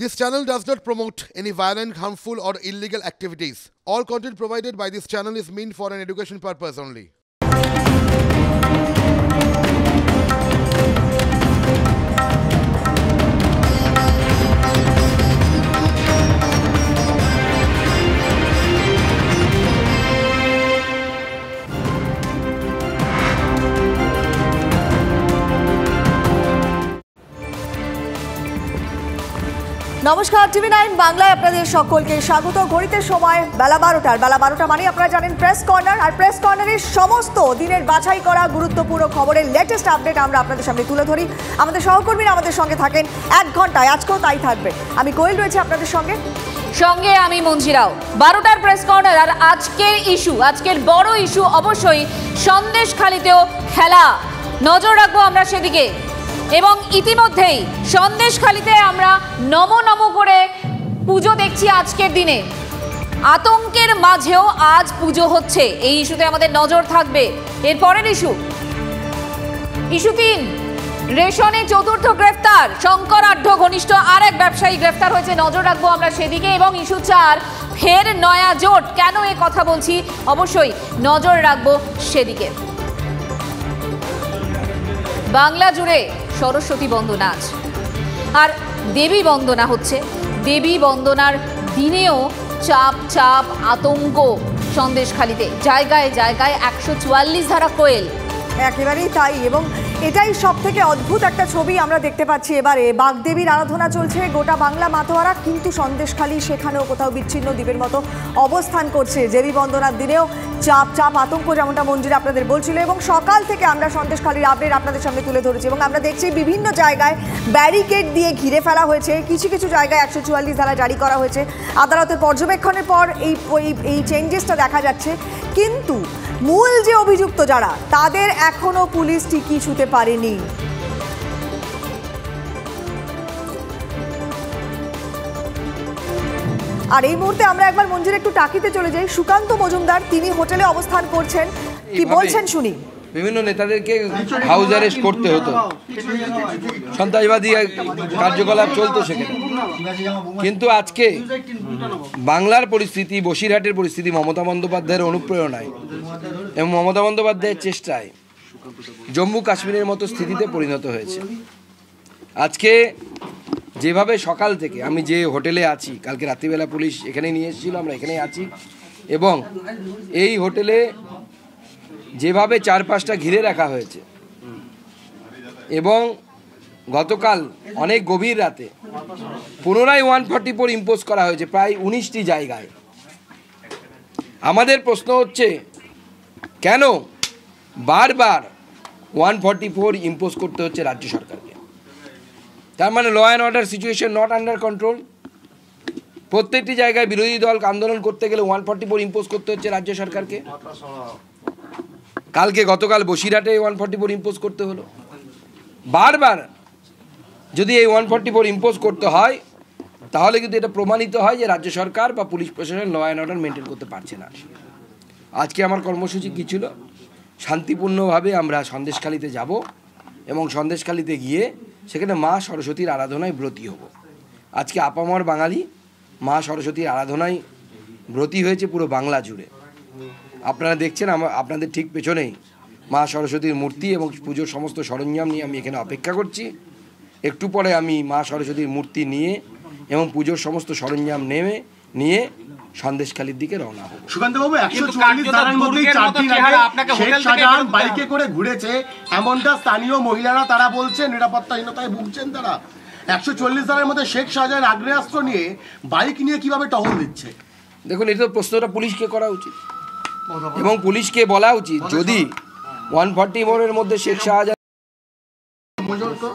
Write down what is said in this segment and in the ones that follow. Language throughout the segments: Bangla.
This channel does not promote any violent, harmful, or illegal activities. All content provided by this channel is meant for an education purpose only. নমস্কার, টিভি9 বাংলায় আপনাদের সকলকে স্বাগত। ঘড়িতে সময় বেলা 12টা মানে আপনারা জানেন প্রেস কর্নার। আর প্রেস কর্নারের সমস্ত দিনের বাছাই করা গুরুত্বপূর্ণ খবরের লেটেস্ট আপডেট আমরা আপনাদের সামনে তুলে ধরি। আমাদের সহকর্মীরা আমাদের সঙ্গে থাকেন 1 ঘন্টায়, আজকেও তাই থাকবে। আমি কোয়েল রয়েছে আপনাদের সঙ্গে আমি মঞ্জিরাও। 12টার প্রেস কর্নার। আর আজকের বড় ইস্যু অবশ্যই সন্দেশখালিতেও খেলা। নজর রাখবো আমরা সেদিকে। এবং ইতিমধ্যেই সন্দেশখালিতে আমরা নম করে পুজো দেখছি আজকের দিনে। আতঙ্কের মাঝেও আজ পুজো হচ্ছে, এই ইস্যুতে আমাদের নজর থাকবে। এরপরের ইস্যু 3, রেশনে চতুর্থ গ্রেফতার। শঙ্কর আঢ্য ঘনিষ্ঠ আরেক ব্যবসায়ী গ্রেফতার হয়েছে, নজর রাখবো আমরা সেদিকে। এবং ইস্যু 4, ফের নয়া জোট। কেন এ কথা বলছি, অবশ্যই নজর রাখবো সেদিকে। বাংলা জুড়ে সরস্বতী বন্দনা আজ, আর দেবী বন্দনা হচ্ছে। দেবী বন্দনার দিনেও চাপ আতঙ্ক সন্দেশখালিতে। জায়গায় 144 ধারা কোয়েল। একেবারেই তাই। এবং এটাই সব থেকে অদ্ভুত একটা ছবি আমরা দেখতে পাচ্ছি এবারে। বাগদেবীর আরাধনা চলছে গোটা বাংলা মাতোয়ারা, কিন্তু সন্দেশখালি সেখানেও কোথাও বিচ্ছিন্ন দ্বীপের মতো অবস্থান করছে। দেবী বন্দনার দিনেও চাপ আতঙ্ক, যেমনটা মঞ্জিরা আপনাদের বলছিল। এবং সকাল থেকে আমরা সন্দেশখালির আপডেট আপনাদের সামনে তুলে ধরেছি। এবং আমরা দেখছি বিভিন্ন জায়গায় ব্যারিকেড দিয়ে ঘিরে ফেলা হয়েছে। কিছু জায়গায় 144 ধারা জারি করা হয়েছে। আদালতের পর্যবেক্ষণের পর এই চেঞ্জেসটা দেখা যাচ্ছে। কিন্তু মূল যে অভিযুক্ত যারা, তাদের এখনো পুলিশ ঠিকই ছুঁতে পারেনি। আর এই মুহূর্তে আমরা একবার মঞ্জির একটু টাকিতে চলে যাই। সুকান্ত মজুমদার, তিনি হোটেলে অবস্থান করছেন, কি বলছেন শুনি। বিভিন্ন নেতাদেরকে হাউস অ্যারেস্ট করতে হতো, সন্ত্রাসবাদী কার্যকলাপ চলতো সেখানে। কিন্তু আজকে বাংলার পরিস্থিতি, বসিরহাটের পরিস্থিতি মমতা বন্দ্যোপাধ্যায়ের অনুপ্রেরণায় এবং মমতা বন্দ্যোপাধ্যায়ের চেষ্টায় জম্মু কাশ্মীরের মতো স্থিতিতে পরিণত হয়েছে। আজকে যেভাবে সকাল থেকে আমি যে হোটেলে আছি, কালকে রাত্রিবেলা পুলিশ এখানে নিয়ে এসেছিল, আমরা এখানেই আছি। এবং এই হোটেলে যেভাবে 4-5টা ঘিরে রাখা হয়েছে, এবং গতকাল অনেক গভীর রাতে পুনরায় 144 ইম্পোজ করা হয়েছে প্রায় 19টি জায়গায়। আমাদের প্রশ্ন হচ্ছে, কেন বারবার 144 ইম্পোজ করতে হচ্ছে রাজ্য সরকারকে? তার মানে law and order situation not under control. প্রত্যেকটি জায়গায় বিরোধী দল আন্দোলন করতে গেলে 144 ইম্পোজ করতে হচ্ছে রাজ্য সরকারকে। গতকাল বসিরহাটে 144 ইম্পোজ করতে হলো। বারবার যদি এই 144 ইম্পোজ করতে হয়, তাহলে কিন্তু এটা প্রমাণিত হয় যে রাজ্য সরকার বা পুলিশ প্রশাসন ল অ্যান্ড অর্ডার মেনটেন করতে পারছে না। আজকে আমার কর্মসূচি কী ছিল? শান্তিপূর্ণভাবে আমরা সন্দেশখালিতে যাব এবং সন্দেশখালিতে গিয়ে সেখানে মা সরস্বতীর আরাধনায় ব্রতী হব। আজকে আপামর বাঙালি মা সরস্বতীর আরাধনায় ব্রতী হয়েছে পুরো বাংলা জুড়ে। আপনারা দেখছেন আপনাদের ঠিক পেছনেই মা সরস্বতীর মূর্তি এবং পুজোর সমস্ত সরঞ্জাম নিয়ে আমি এখানে অপেক্ষা করছি। একটু পরে আমি মা সরস্বতীর মূর্তি নিয়ে এবং পুজোর সমস্ত সরঞ্জাম নিয়ে সন্দেশখালির দিকে রওনা হব। সুকান্তবাবু, 144 ধারার মধ্যে 4 দিন আগে শেখ শাহজাহান বাইকে করে ঘুরেছে, এমনটা স্থানীয় মহিলারা তারা বলছেন, নিরাপত্তাহীনতায় ভুগছেন তারা। 144 ধারার মধ্যে শেখ শাহজাহান আগ্নেয়াস্ত্র নিয়ে বাইক নিয়ে কিভাবে টহল দিচ্ছে? দেখুন, এটা তো প্রশ্নটা পুলিশকে করা উচিত এবং পুলিশকে বলা উচিত, যদি 144 মধ্যে শেখ শাহজাহান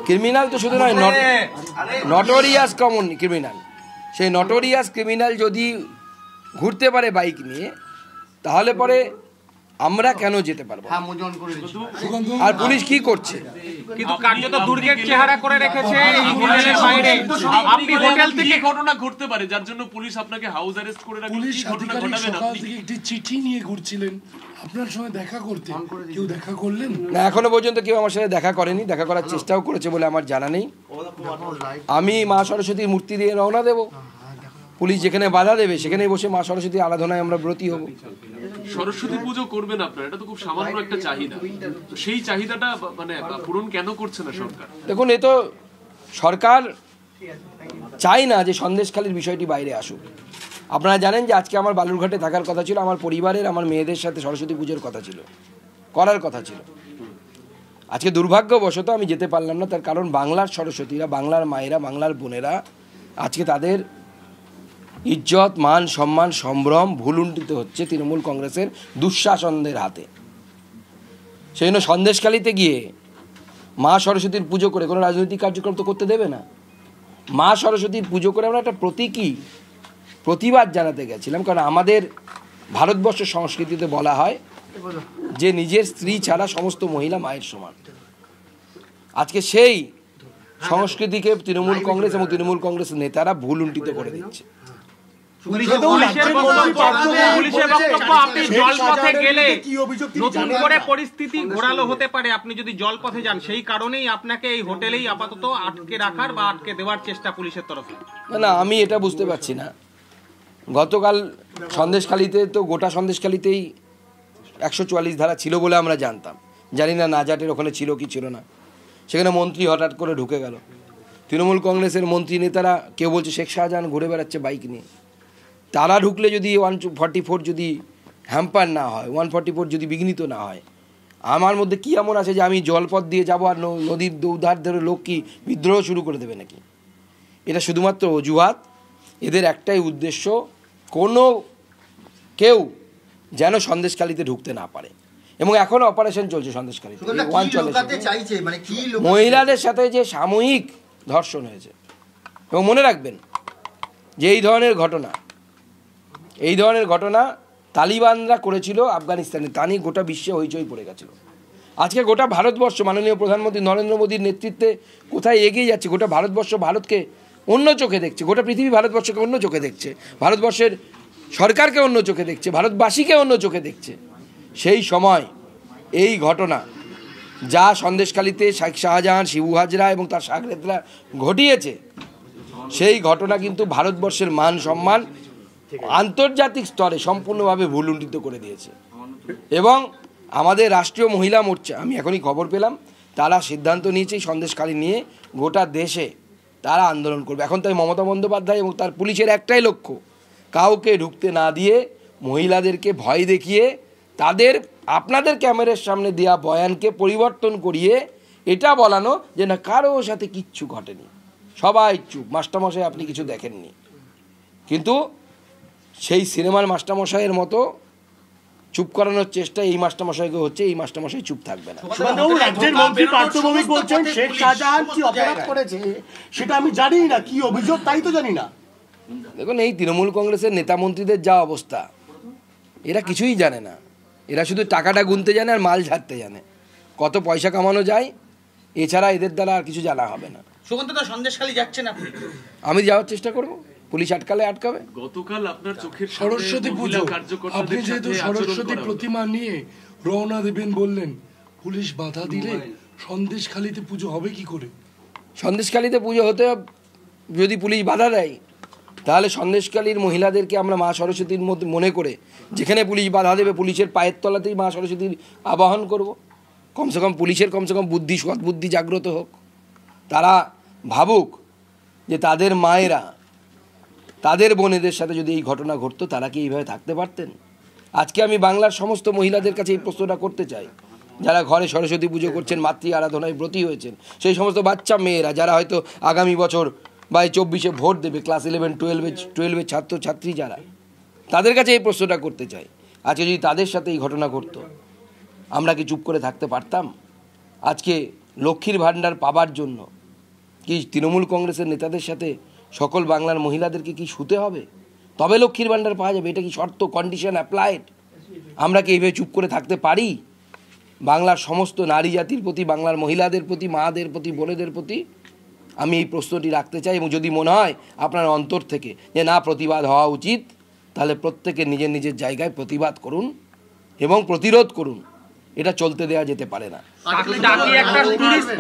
ক্রিমিনাল তো শুধু নয়, নটোরিয়াস কমন ক্রিমিনাল, সেই নটোরিয়াস ক্রিমিনাল যদি ঘুরতে পারে বাইক নিয়ে, তাহলে পরে আমরা কেন যেতে পারবো? আর পুলিশ কি করছে? কিন্তু কার্যত দুর্গের চেহারা করে রেখেছে এই হোটেলের বাইরে। আপনি হোটেল থেকে ঘটনা ঘটতে পারে যার জন্য পুলিশ আপনাকে হাউস অ্যারেস্ট করে রাখে? পুলিশ আধিকারিক সকাল থেকে একটি চিঠি নিয়ে ঘুরছিলেন, আপনার সঙ্গে দেখা করতে কেউ দেখা করলেন না? এখনো পর্যন্ত কেউ আমার সাথে দেখা করেনি, দেখা করার চেষ্টাও করেছে বলে আমার জানা নেই। আমি মা সরস্বতীর মূর্তি দিয়ে রওনা দেব, পুলিশ যেখানে বাধা দেবে সেখানেই বসে মা সরস্বতীর আরাধনায় আমরা ব্রতী হব। সরস্বতী পুজো করবেন আপনারা, এটা তো খুব সামান্য একটা চাহিদা, সেই চাহিদাটা মানে পূরণ কেন করছে না সরকার? দেখুন, এ তো সরকার চাই না যে সন্দেশখালির বিষয়টি বাইরে আসুক। আপনারা জানেন যে আজকে আমার বালুরঘাটে থাকার কথা ছিল, আমার পরিবারের আমার মেয়েদের সাথে সরস্বতী পুজোর কথা ছিল, করার কথা ছিল। আজকে দুর্ভাগ্যবশত আমি যেতে পারলাম না, তার কারণ বাংলার সরস্বতীরা, বাংলার মায়েরা, বাংলার বোনেরা আজকে তাদের ইজ্জত, মান, সম্মান, সম্ভ্রম ভুলুণ্ঠিত হচ্ছে তৃণমূল কংগ্রেসের দুঃশাসনদের হাতে। সেই জন্য সন্দেশখালিতে গিয়ে মা সরস্বতীর পুজো করে কোনো রাজনৈতিক কার্যক্রম তো করতে দেবে না। মা সরস্বতীর পুজো করে আমরা একটা প্রতীকী প্রতিবাদ জানাতে গেছিলাম, কারণ আমাদের ভারতবর্ষ সংস্কৃতিতে বলা হয় যে নিজের স্ত্রী ছাড়া সমস্ত মহিলা মায়ের সমান। আজকে সেই সংস্কৃতিকে তৃণমূল কংগ্রেস এবং তৃণমূল কংগ্রেস নেতারা ভুলুণ্ঠিত করে দিচ্ছে। পুলিশের বক্তব্য আপনি জলপথে গেলে নতুন করে পরিস্থিতি ঘোরালো হতে পারে, আপনি যদি জলপথে যান, সেই কারণেই আপনাকে এই হোটেলেই আপাতত আটকে রাখার বা আটকে দেওয়ার চেষ্টা পুলিশের তরফে। না, আমি এটা বুঝতে পারছি না। গতকাল সন্দেশখালিতে তো গোটা সন্দেশখালিতেই 144 ধারা ছিল বলে আমরা জানতাম, জানি না নাজাটের ওখানে ছিল কি ছিল না। সেখানে মন্ত্রী হঠাৎ করে ঢুকে গেল, তৃণমূল কংগ্রেসের মন্ত্রী নেতারা কেউ বলছে শেখ শাহজাহান ঘুরে বেড়াচ্ছে বাইক নিয়ে। তারা ঢুকলে যদি 144 যদি হ্যাম্পার না হয়, 144 যদি বিঘ্নিত না হয়, আমার মধ্যে কি এমন আছে যে আমি জলপথ দিয়ে যাবো আর নদীর দৌধার ধরে লোক কি বিদ্রোহ শুরু করে দেবে নাকি? এটা শুধুমাত্র অজুহাত। এদের একটাই উদ্দেশ্য, কোনো কেউ যেন সন্দেশখালিতে ঢুকতে না পারে। এবং এখন অপারেশন চলছে সন্দেশখালিতে, মহিলাদের সাথে যে সাময়িক ধর্ষণ হয়েছে। এবং মনে রাখবেন যে এই ধরনের ঘটনা তালিবানরা করেছিল আফগানিস্তানে, তা নিয়ে গোটা বিশ্বে হইচই পড়ে গেছিল। আজকে গোটা ভারতবর্ষ মাননীয় প্রধানমন্ত্রী নরেন্দ্র মোদীর নেতৃত্বে কোথায় এগিয়ে যাচ্ছে, গোটা ভারতবর্ষ ভারতকে অন্য চোখে দেখছে, গোটা পৃথিবী ভারতবর্ষকে অন্য চোখে দেখছে, ভারতবর্ষের সরকারকে অন্য চোখে দেখছে, ভারতবাসীকে অন্য চোখে দেখছে। সেই সময় এই ঘটনা যা সন্দেশখালিতে শেখ শাহজাহান, শিবু হাজরা এবং তার শাগরেদরা ঘটিয়েছে, সেই ঘটনা কিন্তু ভারতবর্ষের মান সম্মান আন্তর্জাতিক স্তরে সম্পূর্ণভাবে ভুলুণ্ঠিত করে দিয়েছে। এবং আমাদের রাষ্ট্রীয় মহিলা মোর্চা, আমি এখনই খবর পেলাম, তারা সিদ্ধান্ত নিয়েছে সন্দেশখালি নিয়ে গোটা দেশে তারা আন্দোলন করবে। এখন তাই মমতা বন্দ্যোপাধ্যায় এবং তার পুলিশের একটাই লক্ষ্য, কাউকে ঢুকতে না দিয়ে মহিলাদেরকে ভয় দেখিয়ে তাদের আপনাদের ক্যামেরার সামনে দেওয়া বয়ানকে পরিবর্তন করিয়ে এটা বলানো যে না কারো সাথে কিচ্ছু ঘটেনি, সবাই চুপ, মাস্টারমশাই আপনি কিছু দেখেননি। কিন্তু সেই সিনেমার মাস্টারমশাইয়ের মতো চুপ করানোর চেষ্টা এই মাস্টারমশাইকে হচ্ছে, এই মাস্টারমশাই চুপ থাকবে না। রাজ্যের মন্ত্রী পার্থ ভৌমিক বলছেন শেখ শাহজাহান কি অপরাধ করেছে সেটা আমি জানি না, কি অভিযোগ তাই তো জানি না। দেখুন, এই তৃণমূল কংগ্রেসের নেতা মন্ত্রীদের যা অবস্থা, এরা কিছুই জানে না। এরা শুধু টাকাটা গুনতে জানে আর মাল ঝাড়তে জানে, কত পয়সা কামানো যায়, এছাড়া এদের দ্বারা আর কিছু জানা হবে না। সুগন্ধ তো সন্দেশখালি যাচ্ছে না, আমি যাওয়ার চেষ্টা করব, পুলিশ আটকালে আটকাবে। গতকাল আপনার চোখের সরস্বতী পুজো, আপনি যেহেতু সরস্বতী প্রতিমা নিয়ে রওনা দেবেন বললেন, পুলিশ বাধা দিলে সন্দেশখালিতে পুজো হবে কি করে? সন্দেশখালিতে পুজো হতে যদি পুলিশ বাধা দেয়, তাহলে সন্দেশখালির মহিলাদেরকে আমরা মা সরস্বতীর মধ্যে মনে করে যেখানে পুলিশ বাধা দেবে পুলিশের পায়ের তলাতেই মা সরস্বতীর আবাহন করব। কমসে কম পুলিশের বুদ্ধি, সৎ বুদ্ধি জাগ্রত হোক, তারা ভাবুক যে তাদের মায়েরা, তাদের বোনেদের সাথে যদি এই ঘটনা ঘটতো তারা কি এইভাবে থাকতে পারতেন? আজকে আমি বাংলার সমস্ত মহিলাদের কাছে এই প্রশ্নটা করতে চাই, যারা ঘরে সরস্বতী পুজো করছেন, মাতৃ আরাধনায় ব্রতী হয়েছেন, সেই সমস্ত বাচ্চা মেয়েরা যারা হয়তো আগামী বছর বা 24-এ ভোট দেবে, ক্লাস 11-12-এর ছাত্রছাত্রী যারা, তাদের কাছে এই প্রশ্নটা করতে চাই, আজকে যদি তাদের সাথে এই ঘটনা ঘটতো আমরা কি চুপ করে থাকতে পারতাম? আজকে লক্ষ্মীর ভাণ্ডার পাবার জন্য কি তৃণমূল কংগ্রেসের নেতাদের সাথে সকল বাংলার মহিলাদেরকে কি শুতে হবে তবে লক্ষ্মীর ভাণ্ডার পাওয়া যাবে? এটা কি শর্ত, কন্ডিশন অ্যাপ্লাইড? আমরা কি এইভাবে চুপ করে থাকতে পারি? বাংলার সমস্ত নারী জাতির প্রতি, বাংলার মহিলাদের প্রতি, মাদের প্রতি, বোনেদের প্রতি আমি এই প্রশ্নটি রাখতে চাই। এবং যদি মনে হয় আপনার অন্তর থেকে যে না প্রতিবাদ হওয়া উচিত, তাহলে প্রত্যেকে নিজের নিজের জায়গায় প্রতিবাদ করুন এবং প্রতিরোধ করুন। এটা চলতে দেওয়া যেতে পারে না। টাকি একটা টুরিস্ট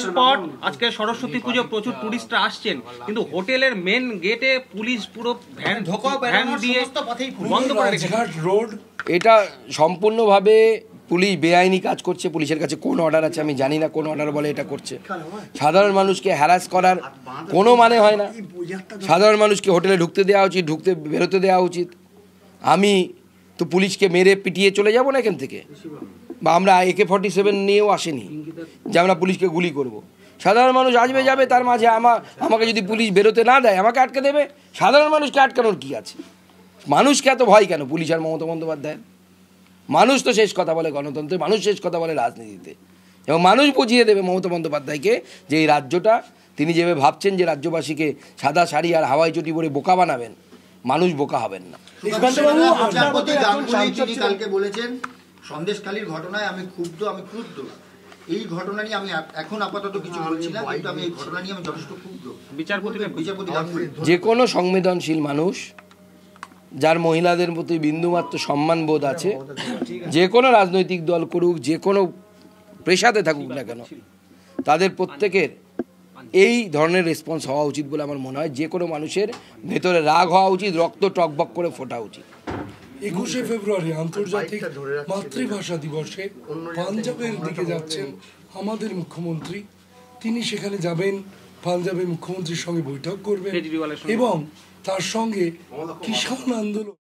স্পট, আজকে সরস্বতী পুজো, প্রচুর টুরিস্টরা আসছেন, কিন্তু হোটেলের মেন গেটে পুলিশ পুরো ভ্যান দিয়ে বন্ধ করে রেখেছে। এটা সম্পূর্ণভাবে পুলিশ বেআইনি কাজ করছে। পুলিশের কাছে কোন অর্ডার আছে আমি জানি না, কোন অর্ডার বলে এটা করছে। সাধারণ মানুষকে হ্যারাস করার কোনো মানে হয় না। সাধারণ মানুষকে হোটেলে ঢুকতে দেওয়া উচিত, বেরোতে দেওয়া উচিত। আমি তো পুলিশকে মেরে পিটিয়ে চলে যাব না এখান থেকে, বা আমরা AK-47 নিয়েও আসেনি যে আমরা পুলিশকে গুলি করব। সাধারণ মানুষ আসবে যাবে, তার মাঝে আমাকে যদি পুলিশ বেরোতে না দেয় আমাকে আটকে দেবে। সাধারণ মানুষকে আটকানোর কি আছে? মানুষকে এত ভয় কেন পুলিশ আর মমতা বন্দ্যোপাধ্যায়? মানুষ তো শেষ কথা বলে গণতন্ত্রে, মানুষ শেষ কথা বলে রাজনীতিতে, এবং মানুষ বুঝিয়ে দেবে মমতা বন্দ্যোপাধ্যায়কে যে এই রাজ্যটা তিনি যেভাবে ভাবছেন যে রাজ্যবাসীকে সাদা শাড়ি আর হাওয়াই চটি পরে বোকা বানাবেন, মানুষ বোকা হবেন না। তিনি কালকে বলেছেন সন্দেশখালীর ঘটনায় আমি ক্ষুব্ধ। এই ঘটনা নিয়ে আমি এখন আপাতত কিছু বলছি না, কিন্তু আমি এই ঘটনা নিয়ে আমি যথেষ্ট ক্ষুব্ধ। বিচারপতি যে কোনো সংবেদনশীল মানুষ যার মহিলাদের প্রতি বিন্দুমাত্র সম্মান বোধ আছে, যে কোনো রাজনৈতিক দল করুক, যে কোনো পেশাতে থাকুক না কেন, তাদের প্রত্যেকের এই ধরনের রেসপন্স হওয়া উচিত বলে আমার মনে হয়। যে কোনো মানুষের ভেতরে রাগ হওয়া উচিত, রক্ত টকবক করে ফোটা উচিত। 21শে ফেব্রুয়ারি আন্তর্জাতিক মাতৃভাষা দিবসে পাঞ্জাবের দিকে যাচ্ছেন আমাদের মুখ্যমন্ত্রী। তিনি সেখানে যাবেন, পাঞ্জাবের মুখ্যমন্ত্রীর সঙ্গে বৈঠক করবেন এবং তার সঙ্গে কিষাণ আন্দোলন